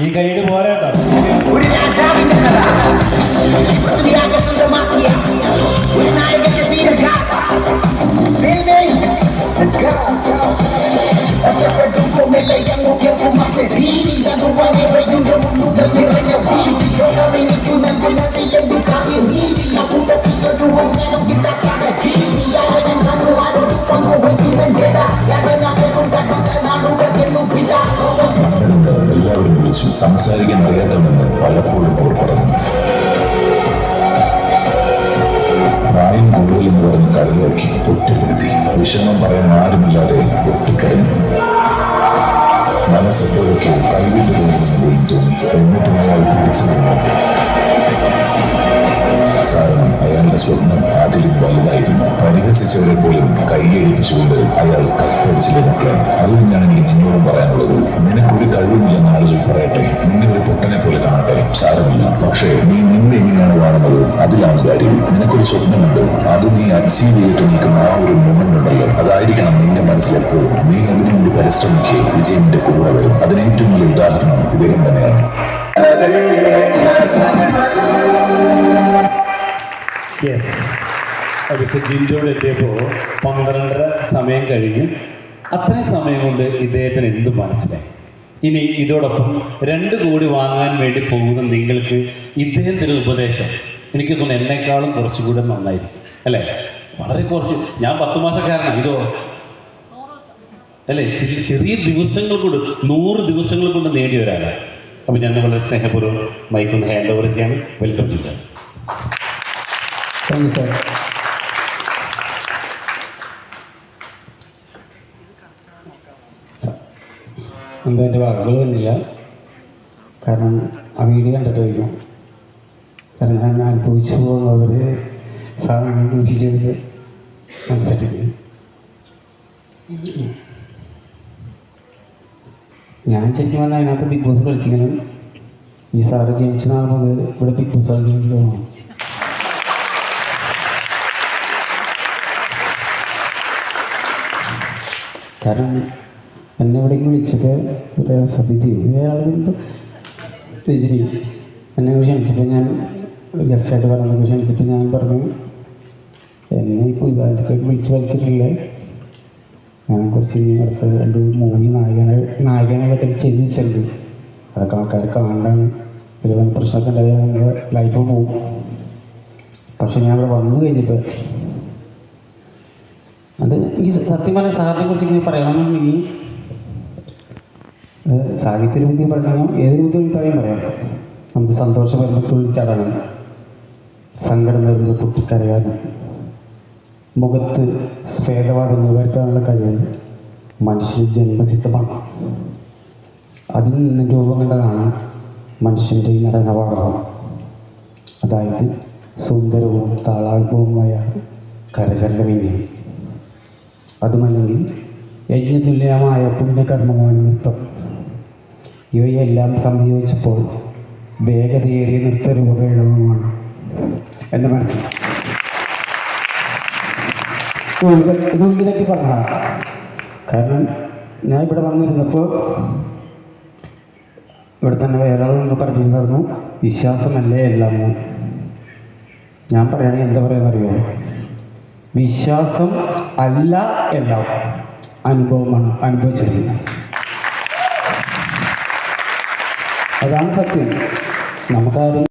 ഈ കൈയ്യട് പോരാട്ടോ. എല്ലാവരും വിളിച്ചു. സംസാരിക്കാൻ അറിയാത്തവെന്ന് പലപ്പോഴും അവർ പറഞ്ഞു. പ്രായം കൂടുതലെന്ന് പറഞ്ഞ് കളിയാക്കി ഒറ്റപ്പെടുത്തി. വിഷമം പറയാൻ ആരുമില്ലാതെ ഒട്ടിക്കരഞ്ഞു. മനസ്സെപ്പോഴൊക്കെ കൈവിട്ടു പോകുന്നതും തോന്നി. എന്നിട്ടും അയാൾ പിടിച്ചു നിന്നു. കാരണം അയാളുടെ സ്വപ്നം അതിലും വലുതായിരുന്നു. പരിഹസിച്ചവരെ പോലും കൈയടിപ്പിച്ചുകൊണ്ട് അയാൾ കപ്പടിച്ചില്ല മക്കളെ. അതുകൊണ്ടാണ് എനിക്ക് നിന്നോടും പറയാനുള്ളത്. നിനക്കൊരു കഴിവുമില്ലെന്ന് ആളുകൾ പറയട്ടെ, നിന്നെ ഒരു പൊട്ടനെ പോലെ കാണട്ടെ, സാരമില്ല. പക്ഷേ നീ നിന്നെ എങ്ങനെയാണ് കാണുന്നത്, അതിലാണ് കാര്യം. നിനക്കൊരു സ്വപ്നമുണ്ട്, അത് നീ അച്ചീവ് ചെയ്തിട്ട് നിൽക്കുന്ന ആ ഒരു മൊമെന്റ് ഉണ്ടല്ലോ, അതായിരിക്കണം നിന്റെ മനസ്സിലെപ്പോഴും. നീ അതിനു വേണ്ടി പരിശ്രമിക്കുക, വിജയം നിന്റെ കൂടെ വരും. അതിന് ഏറ്റവും വലിയ ഉദാഹരണം ഇദ്ദേഹം തന്നെയാണ്. യെസ്, പക്ഷെ ജിൻജോട് എത്തിയപ്പോൾ 12:30 സമയം കഴിഞ്ഞു. അത്രയും സമയം കൊണ്ട് ഇദ്ദേഹത്തിന് എന്ത് മനസ്സിലായി? ഇനി ഇതോടൊപ്പം 2 കോടി വാങ്ങാൻ വേണ്ടി പോകുന്ന നിങ്ങൾക്ക് ഇദ്ദേഹത്തിൻ്റെ ഉപദേശം എനിക്ക് തോന്നുന്നു എന്നെക്കാളും കുറച്ചുകൂടെ നന്നായിരിക്കും അല്ലേ? വളരെ കുറച്ച്. ഞാൻ 10 മാസക്കാരനാണ്, ഇതോ അല്ലേ? ചെറിയ ദിവസങ്ങൾ കൊണ്ട് 100 ദിവസങ്ങൾ കൊണ്ട് നേടി വരാനാണ്. അപ്പോൾ ഞാൻ വളരെ സ്നേഹപൂർവ്വം മൈക്കൊന്ന് ഹാൻഡ് ഓവർ ചെയ്യാണ്. വെൽക്കം ചെയ്യാം. Thank you sir. എന്താ എൻ്റെ വാക്കുകൾ വന്നില്ല, കാരണം ആ വീഡിയോ കണ്ടിട്ട് വയ്ക്കും. കാരണം ഞാൻ അനുഭവിച്ചു പോകുന്നവർ സാധനങ്ങൾ വീഡിയോയിൽ മനസ്സിലാക്കി. ഞാൻ ശരിക്കും പറഞ്ഞാൽ അതിനകത്ത് ബിഗ് ബോസ് കളിച്ചിങ്ങനെ ഈ സാറ് ജനിച്ച നാൾ മുതൽ ഇവിടെ ബിഗ് ബോസ് കളിക്കുന്നത് തോന്നുന്നു. കാരണം എന്നെ ഇവിടേക്ക് വിളിച്ചത് സബിതി വേറെന്തോ രജനി എന്നെ ക്ഷണിച്ചപ്പോൾ ഞാൻ ഗസ്റ്റായിട്ട് പറഞ്ഞത് ക്ഷണിച്ചപ്പോൾ ഞാൻ പറഞ്ഞു, എന്നെ ഈ പുതുതാലത്തേക്ക് വിളിച്ച് വലിച്ചിട്ടില്ലേ, ഞാൻ കുറച്ച് അടുത്ത 2 മൂവി നായകനെ പറ്റി ചെയ്ത് വെച്ചിട്ടുണ്ട്. അതൊക്കെ ആൾക്കാർ കാണാണ്ടാണ്. ഇതിൽ വൻ പ്രശ്നമൊക്കെ ഉണ്ടായാൽ നമ്മുടെ ലൈഫ് പോവും. പക്ഷെ ഞാൻ അവിടെ വന്നു കഴിഞ്ഞപ്പോൾ അത് എനിക്ക് സത്യം പറഞ്ഞാൽ സാറിനെ കുറിച്ച് ഇങ്ങനെ പറയണമെന്നുണ്ടെങ്കിൽ സാഹിത്യരൂപത്തിൽ പറയണോ ഏത് രൂപത്തിൽ പറയാം. നമുക്ക് സന്തോഷം വരുമ്പോൾ തുള്ളിച്ചാടാനും, സങ്കടം വരുമ്പോൾ പൊട്ടിക്കരയാനും, മുഖത്ത് സ്ഫേദവാദങ്ങൾ വരുത്താനുള്ള കഴിവ് മനുഷ്യ ജന്മസിദ്ധമാണ്. അതിൽ നിന്ന് രൂപം കണ്ടതാണ് മനുഷ്യൻ്റെ ഈ നടനപാഠം. അതായത് സുന്ദരവും താളാത്മകവുമായ കരചരണവിന്യം. അതുമല്ലെങ്കിൽ യജ്ഞതുല്യമായ പുണ്യകർമ്മമാണ് നൃത്തം. ഇവയെല്ലാം സംയോജിച്ചപ്പോൾ വേഗതയേറിയ നൃത്തരൂപകമാണ് എൻ്റെ മനസ്സിൽ. ഇതൊന്നിലേക്ക് പറഞ്ഞ കാരണം ഞാൻ ഇവിടെ വന്നിരുന്നപ്പോൾ ഇവിടെ തന്നെ വേറെ ആളൊന്ന് പറഞ്ഞിട്ടുണ്ടായിരുന്നു, വിശ്വാസമല്ലേ എല്ലാം. ഞാൻ പറയുകയാണെങ്കിൽ എന്താ പറയുന്നറിയോ, വിശ്വാസം അല്ല എല്ലാം, അനുഭവമാണ്, അനുഭവിച്ചത്. അതാണ് സത്യം. നമുക്കാരും